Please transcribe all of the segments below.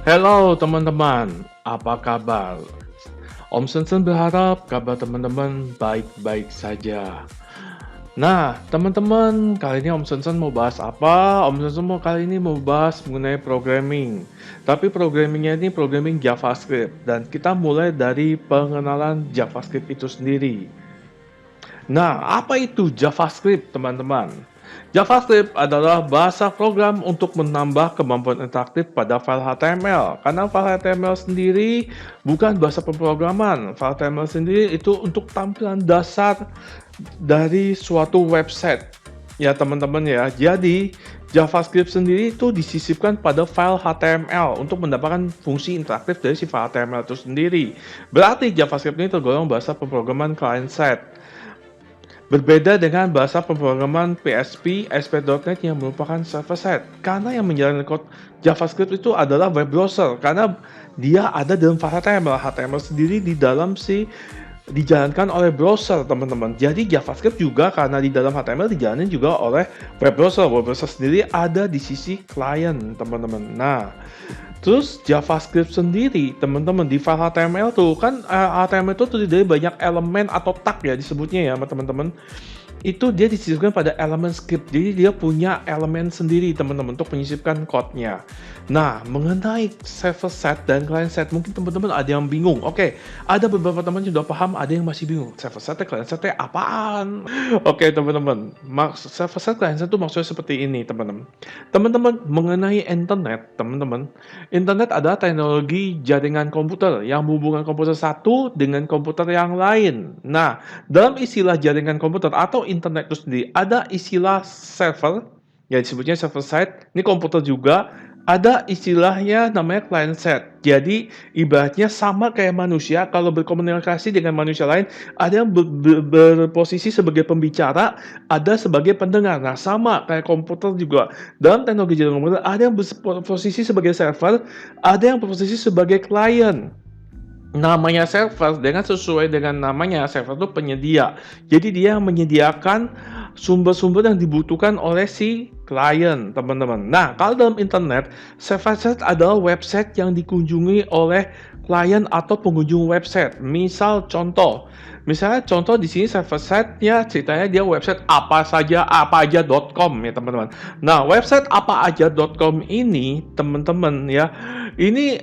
Halo teman-teman, apa kabar? Om Sensen berharap kabar teman-teman baik-baik saja. Nah, teman-teman, kali ini Om Sensen mau bahas apa? Om Sensen kali ini mau bahas mengenai programming. Tapi programmingnya ini programming JavaScript. Dan kita mulai dari pengenalan JavaScript itu sendiri. Nah, apa itu JavaScript, teman-teman? JavaScript adalah bahasa program untuk menambah kemampuan interaktif pada file HTML. Karena file HTML sendiri bukan bahasa pemrograman. File HTML sendiri itu untuk tampilan dasar dari suatu website. Ya, teman-teman ya. Jadi, JavaScript sendiri itu disisipkan pada file HTML untuk mendapatkan fungsi interaktif dari si file HTML itu sendiri. Berarti JavaScript ini tergolong bahasa pemrograman client-side. Berbeda dengan bahasa pemrograman PHP, ASP.NET yang merupakan server-side. Karena yang menjalankan kode JavaScript itu adalah web browser. Karena dia ada dalam file HTML. HTML sendiri di dalam dijalankan oleh browser, teman-teman. Jadi JavaScript juga karena di dalam HTML dijalankan juga oleh web browser. Web browser sendiri ada di sisi klien, teman-teman. Nah, terus JavaScript sendiri, teman-teman, di file HTML tuh kan HTML itu terdiri dari banyak elemen atau tag ya disebutnya ya, teman-teman. Itu dia disisipkan pada elemen script. Jadi dia punya elemen sendiri, teman-teman, untuk menyisipkan code-nya. Nah, mengenai server side dan client side, mungkin teman-teman ada yang bingung. Oke, ada beberapa teman yang sudah paham, ada yang masih bingung. Server side dan client side apaan? Oke, teman-teman. Server side client side itu maksudnya seperti ini, teman-teman. Teman-teman, mengenai internet, teman-teman, internet adalah teknologi jaringan komputer yang menghubungkan komputer satu dengan komputer yang lain. Nah, dalam istilah jaringan komputer atau internet itu sendiri ada istilah server, ya disebutnya server side. Ini komputer juga. Ada istilahnya namanya client side. Jadi ibaratnya sama kayak manusia kalau berkomunikasi dengan manusia lain, ada yang berposisi sebagai pembicara, ada sebagai pendengar. Nah, sama kayak komputer juga. Dalam teknologi jaringan komputer ada yang berposisi sebagai server, ada yang berposisi sebagai klien. Namanya server dengan sesuai dengan namanya, server itu penyedia. Jadi dia menyediakan sumber-sumber yang dibutuhkan oleh si klien, teman-teman. Nah, kalau dalam internet, server side adalah website yang dikunjungi oleh klien atau pengunjung website. Misal contoh, misalnya contoh di sini server side-nya ceritanya dia website apasaja.com ya, teman-teman. Nah, website apaaja.com ini, teman-teman ya, ini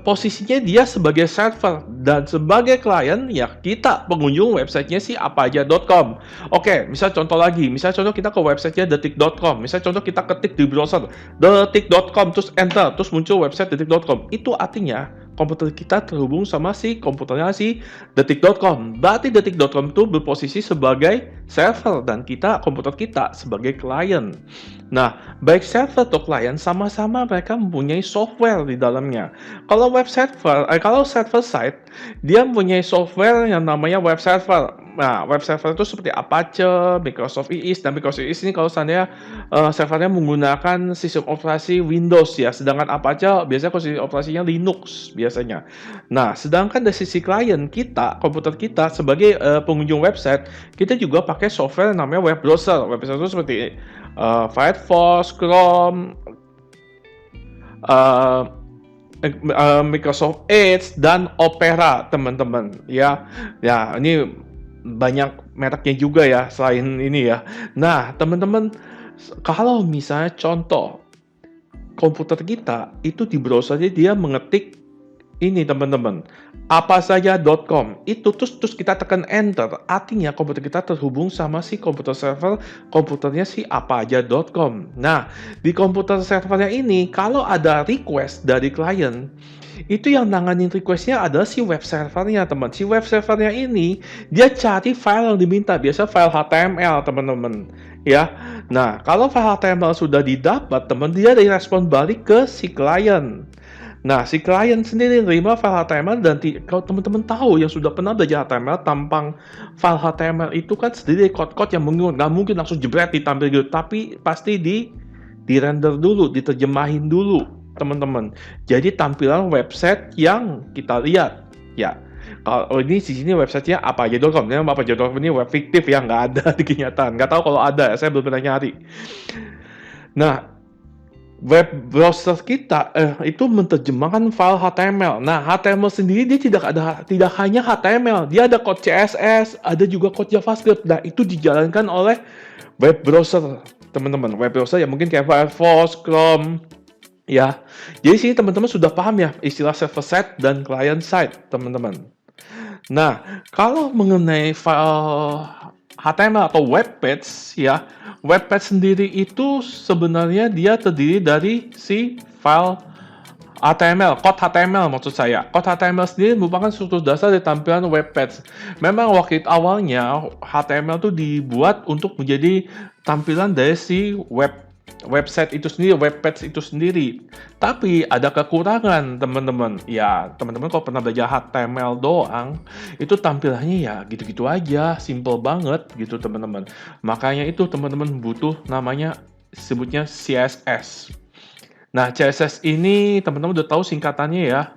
posisinya dia sebagai server dan sebagai klien ya kita pengunjung websitenya si apaja.com. Oke, misal contoh lagi, misal contoh kita ke websitenya detik.com, misal contoh kita ketik di browser detik.com terus enter, terus muncul website detik.com. Itu artinya komputer kita terhubung sama si komputernya si detik.com. Berarti detik.com itu berposisi sebagai server dan komputer kita sebagai klien. Nah, baik server atau klien sama-sama mereka mempunyai software di dalamnya. Kalau server side, dia mempunyai software yang namanya web server. Nah, web server itu seperti Apache, Microsoft IIS, dan Microsoft IIS ini kalau seandainya servernya menggunakan sistem operasi Windows ya, sedangkan Apache biasanya sistem operasinya Linux biasanya. Nah, sedangkan dari sisi klien kita, komputer kita sebagai pengunjung website, kita juga pakai software yang namanya web browser. Web browser itu seperti Firefox, Chrome, Microsoft Edge dan Opera, teman-teman ya. Ya, ini banyak mereknya juga ya selain ini ya. Nah, teman-teman, kalau misalnya contoh komputer kita itu di browsernya dia mengetik ini, teman-teman, apasaja.com itu terus kita tekan enter, artinya komputer kita terhubung sama si komputer server komputernya si apasaja.com. Nah, di komputer servernya ini kalau ada request dari klien, itu yang nanganin requestnya adalah si web servernya, teman. Si web servernya ini dia cari file yang diminta, biasa file HTML, teman-teman ya. Nah, kalau file HTML sudah didapat, teman, dia direspon balik ke si klien. Nah, si klien sendiri nerima file HTML dan kalau teman-teman tahu yang sudah pernah belajar HTML, tampang file HTML itu kan sendiri code-code yang nggak mungkin langsung jebret ditampil gitu, tapi pasti di-render dulu, diterjemahin dulu, teman-teman. Jadi tampilan website yang kita lihat, ya. Kalau ini di sini websitenya apasaja.com, ya, apasaja.com ini web fiktif ya, nggak ada di kenyataan. Nggak tahu kalau ada, saya belum pernah nyari. Nah, web browser kita, itu menerjemahkan file HTML. Nah, HTML sendiri dia tidak hanya HTML, dia ada code CSS, ada juga code JavaScript. Nah, itu dijalankan oleh web browser, teman-teman. Web browser yang mungkin kayak Firefox, Chrome, ya. Jadi sini teman-teman sudah paham ya istilah server side dan client side, teman-teman. Nah, kalau mengenai file HTML atau web page ya, web page sendiri itu sebenarnya dia terdiri dari si file HTML, code HTML maksud saya. Code HTML sendiri merupakan struktur dasar dari tampilan web page. Memang waktu awalnya HTML itu dibuat untuk menjadi tampilan dari si website itu sendiri, web page itu sendiri. Tapi ada kekurangan, teman-teman. Ya, teman-teman kalau pernah belajar HTML doang, itu tampilannya ya gitu-gitu aja, simple banget gitu, teman-teman. Makanya itu teman-teman butuh namanya sebutnya CSS. Nah, CSS ini teman-teman udah tahu singkatannya ya.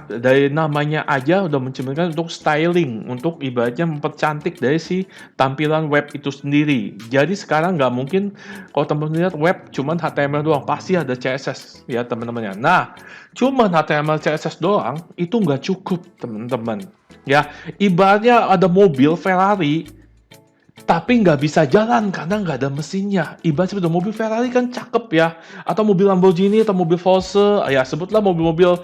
Dari namanya aja udah mencerminkan untuk styling, untuk ibaratnya mempercantik dari si tampilan web itu sendiri. Jadi sekarang nggak mungkin kalau teman-teman lihat web cuman HTML doang, pasti ada CSS ya teman-teman ya. Nah, cuman HTML CSS doang itu nggak cukup teman-teman. Ya, ibaratnya ada mobil Ferrari tapi nggak bisa jalan karena nggak ada mesinnya. Ibarat seperti mobil Ferrari kan cakep ya, atau mobil Lamborghini atau mobil Porsche, ya sebutlah mobil-mobil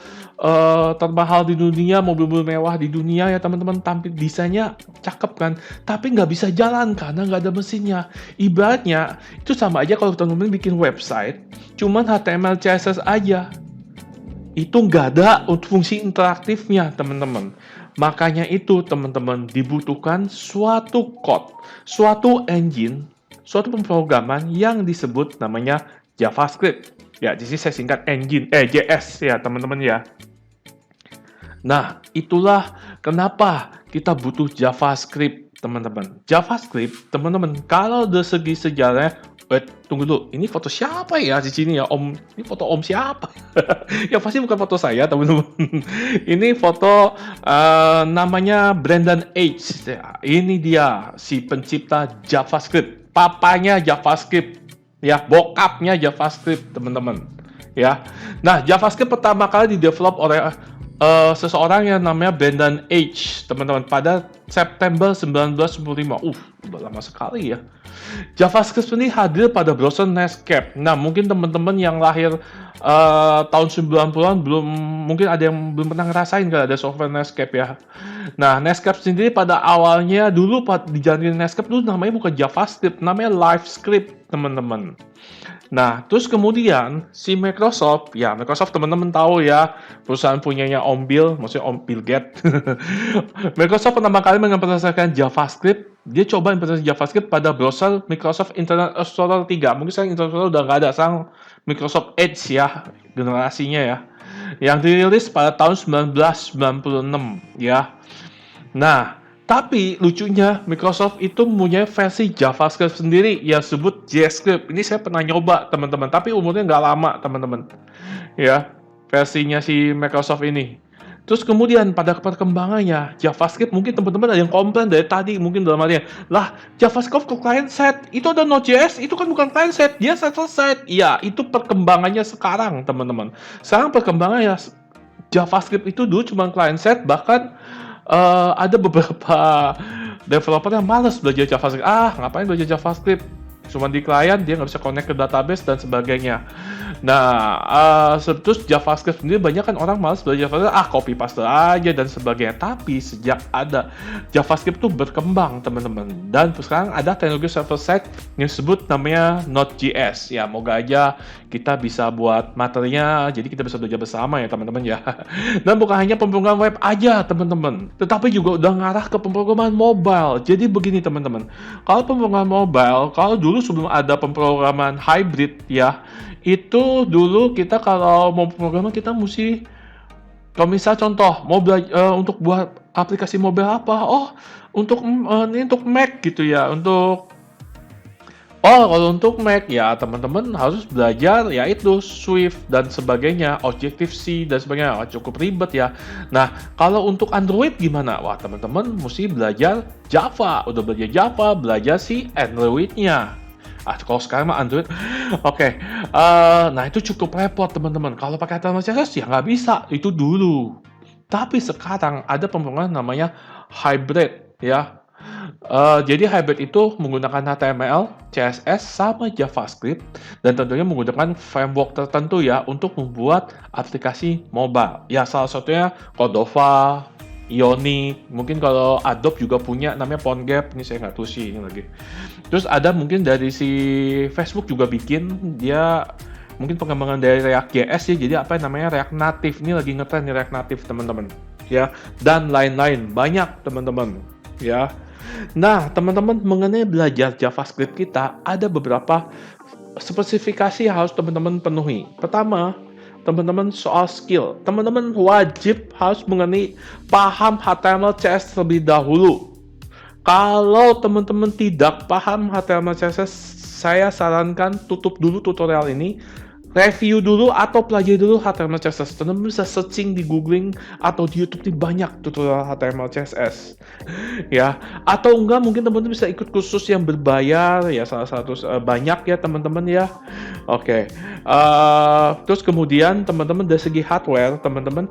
termahal di dunia, mobil-mobil mewah di dunia ya teman-teman, tampil desainnya cakep kan, tapi nggak bisa jalan karena nggak ada mesinnya. Ibaratnya itu sama aja kalau teman-teman bikin website, cuman HTML CSS aja, itu nggak ada fungsi interaktifnya teman-teman. Makanya itu teman-teman dibutuhkan suatu code, suatu engine, suatu pemrograman yang disebut namanya JavaScript. Ya, di sini saya singkat JS ya teman-teman ya. Nah, itulah kenapa kita butuh JavaScript, teman-teman. JavaScript, teman-teman, kalau dari segi sejarah, tunggu dulu, ini foto siapa ya di sini ya, Om? Ini foto Om siapa? Ya pasti bukan foto saya, teman-teman. Ini foto namanya Brendan H. Ya, ini dia si pencipta JavaScript, papanya JavaScript, ya, bokapnya JavaScript, teman-teman. Ya, nah JavaScript pertama kali di-develop oleh seseorang yang namanya Brendan H, teman-teman, pada September 1995. Udah lama sekali ya. JavaScript ini hadir pada browser Netscape. Nah, mungkin teman-teman yang lahir tahun 90-an mungkin ada yang belum pernah ngerasain kalau ada software Netscape ya. Nah, Netscape sendiri pada awalnya dulu dijalanin Netscape dulu namanya bukan JavaScript, namanya LiveScript, teman-teman. Nah, terus kemudian si Microsoft, ya Microsoft teman-teman tahu ya, perusahaan punyanya Om Bill, maksudnya Om Bill Gates. Microsoft pertama kali mengimplementasikan JavaScript, dia coba implementasi JavaScript pada browser Microsoft Internet Explorer 3. Mungkin sekarang Internet Explorer udah nggak ada, sekarang Microsoft Edge ya, generasinya ya. Yang dirilis pada tahun 1996 ya. Nah, tapi lucunya Microsoft itu mempunyai versi JavaScript sendiri yang disebut JScript. Ini saya pernah nyoba teman-teman, tapi umurnya nggak lama teman-teman. Ya, versinya si Microsoft ini. Terus kemudian pada perkembangannya JavaScript, mungkin teman-teman ada yang komplain dari tadi, mungkin dalam artinya, lah JavaScript ke client side, itu ada Node.js, itu kan bukan client side, dia server side. Iya, itu perkembangannya sekarang teman-teman. Sekarang perkembangannya JavaScript itu dulu cuma client side, bahkan ada beberapa developer yang malas belajar JavaScript. Ngapain belajar JavaScript? Cuma di klien, dia nggak bisa connect ke database dan sebagainya. Nah, terus JavaScript sendiri banyak kan orang malas belajar JavaScript, copy paste aja dan sebagainya. Tapi sejak ada JavaScript tuh berkembang, teman-teman. Dan sekarang ada teknologi server side yang disebut namanya Node.js. Ya, moga aja kita bisa buat materinya, jadi kita bisa belajar bersama ya, teman-teman ya. Dan bukan hanya pemrograman web aja, teman-teman, tetapi juga udah ngarah ke pemrograman mobile. Jadi begini, teman-teman. Kalau pemrograman mobile, kalau dulu sebelum ada pemrograman hybrid ya, itu dulu kita kalau mau pemrograman kita mesti, kalau misal contoh mau untuk buat aplikasi mobile apa, ini untuk Mac gitu ya, kalau untuk Mac ya teman-teman harus belajar yaitu Swift dan sebagainya, Objective-C dan sebagainya. Cukup ribet ya. Nah, kalau untuk Android gimana? Wah, teman-teman mesti belajar Java. Udah belajar Java, belajar si Android-nya. Kalau sekarang mah Android. Oke, nah itu cukup repot teman-teman. Kalau pakai HTML CSS ya nggak bisa, itu dulu. Tapi sekarang ada pemrograman namanya hybrid ya. Jadi hybrid itu menggunakan HTML, CSS, sama JavaScript, dan tentunya menggunakan framework tertentu ya untuk membuat aplikasi mobile. Ya salah satunya Cordova, Ionic, mungkin kalau Adobe juga punya namanya PhoneGap, ini saya nggak tahu sih ini lagi. Terus ada mungkin dari si Facebook juga bikin, dia mungkin pengembangan dari React.js ya, jadi apa yang namanya React Native, ini lagi ngetren nih React Native teman-teman. Ya, dan lain-lain, banyak teman-teman. Ya, nah, teman-teman mengenai belajar JavaScript kita ada beberapa spesifikasi yang harus teman-teman penuhi. Pertama, teman-teman soal skill. Teman-teman wajib harus mengenai paham HTML CSS terlebih dahulu. Kalau teman-teman tidak paham HTML CSS, saya sarankan tutup dulu tutorial ini, review dulu atau pelajari dulu HTML CSS. Teman-teman bisa searching di googling atau di YouTube nih banyak tutorial HTML CSS. Ya, atau enggak mungkin teman-teman bisa ikut kursus yang berbayar ya, salah satu banyak ya teman-teman ya. Oke, terus kemudian teman-teman dari segi hardware, teman-teman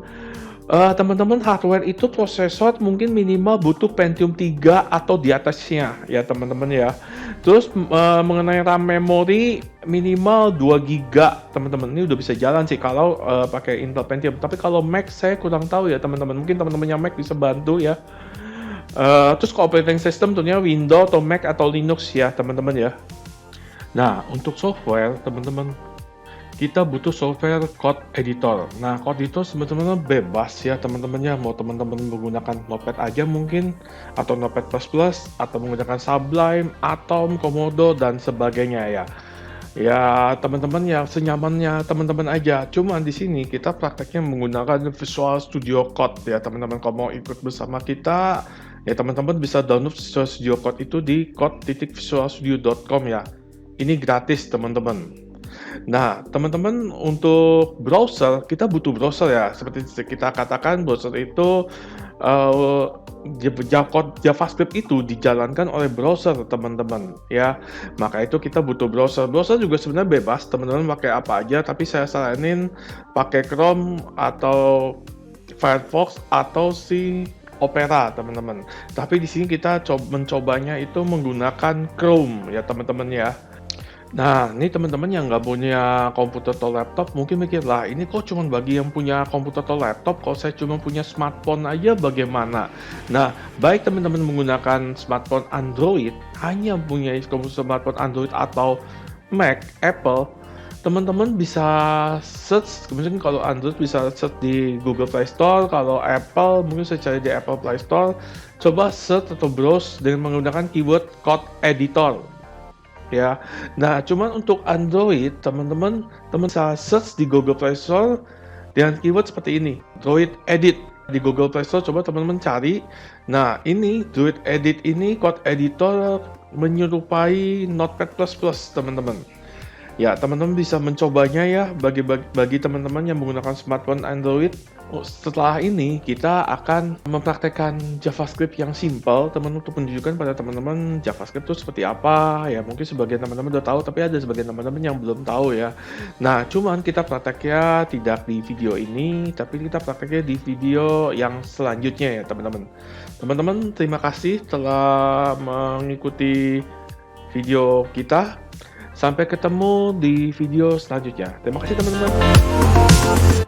hardware itu prosesor mungkin minimal butuh Pentium 3 atau di atasnya ya teman-teman ya. Terus mengenai RAM memori minimal 2 giga teman-teman, ini udah bisa jalan sih kalau pakai Intel Pentium. Tapi kalau Mac saya kurang tahu ya teman-teman, mungkin teman-teman yang Mac bisa bantu ya. Terus kalau operating system tentunya Windows atau Mac atau Linux ya teman-teman ya. Nah, untuk software teman-teman, kita butuh software code editor. Nah, code editor sebenarnya bebas ya teman-teman ya. Mau teman-teman menggunakan Notepad aja mungkin, atau Notepad++, atau menggunakan Sublime, Atom, Komodo, dan sebagainya ya. Ya, teman-teman yang senyamannya teman-teman aja. Cuma di sini kita prakteknya menggunakan Visual Studio Code ya teman-teman. Kalau mau ikut bersama kita, ya teman-teman bisa download Visual Studio Code itu di code.visualstudio.com ya. Ini gratis teman-teman. Nah, teman-teman untuk browser, kita butuh browser ya. Seperti kita katakan, browser itu JavaScript itu dijalankan oleh browser, teman-teman ya. Maka itu kita butuh browser. Browser juga sebenarnya bebas, teman-teman pakai apa aja, tapi saya saranin pakai Chrome atau Firefox atau si Opera, teman-teman. Tapi di sini kita mencobanya itu menggunakan Chrome ya, teman-teman ya. Nah, ini teman-teman yang nggak punya komputer atau laptop mungkin mikir, lah ini kok cuma bagi yang punya komputer atau laptop, kalau saya cuma punya smartphone aja bagaimana? Nah, baik teman-teman menggunakan smartphone Android, hanya punya komputer smartphone Android atau Mac, Apple, teman-teman bisa search, kemudian kalau Android bisa search di Google Play Store, kalau Apple mungkin saya cari di Apple Play Store, coba search atau browse dengan menggunakan keyword code editor. Ya, nah cuman untuk Android teman-teman bisa search di Google Play Store dengan keyword seperti ini, Droid Edit. Di Google Play Store coba teman-teman cari. Nah ini Droid Edit ini code editor menyerupai Notepad++ teman-teman. Ya, teman-teman bisa mencobanya ya bagi teman-teman yang menggunakan smartphone Android. Setelah ini kita akan mempraktekkan JavaScript yang simple, teman, untuk menunjukkan pada teman-teman JavaScript itu seperti apa. Ya, mungkin sebagian teman-teman udah tahu, tapi ada sebagian teman-teman yang belum tahu ya. Nah, cuman kita prakteknya tidak di video ini, tapi kita prakteknya di video yang selanjutnya ya, teman-teman. Teman-teman, terima kasih telah mengikuti video kita. Sampai ketemu di video selanjutnya. Terima kasih teman-teman.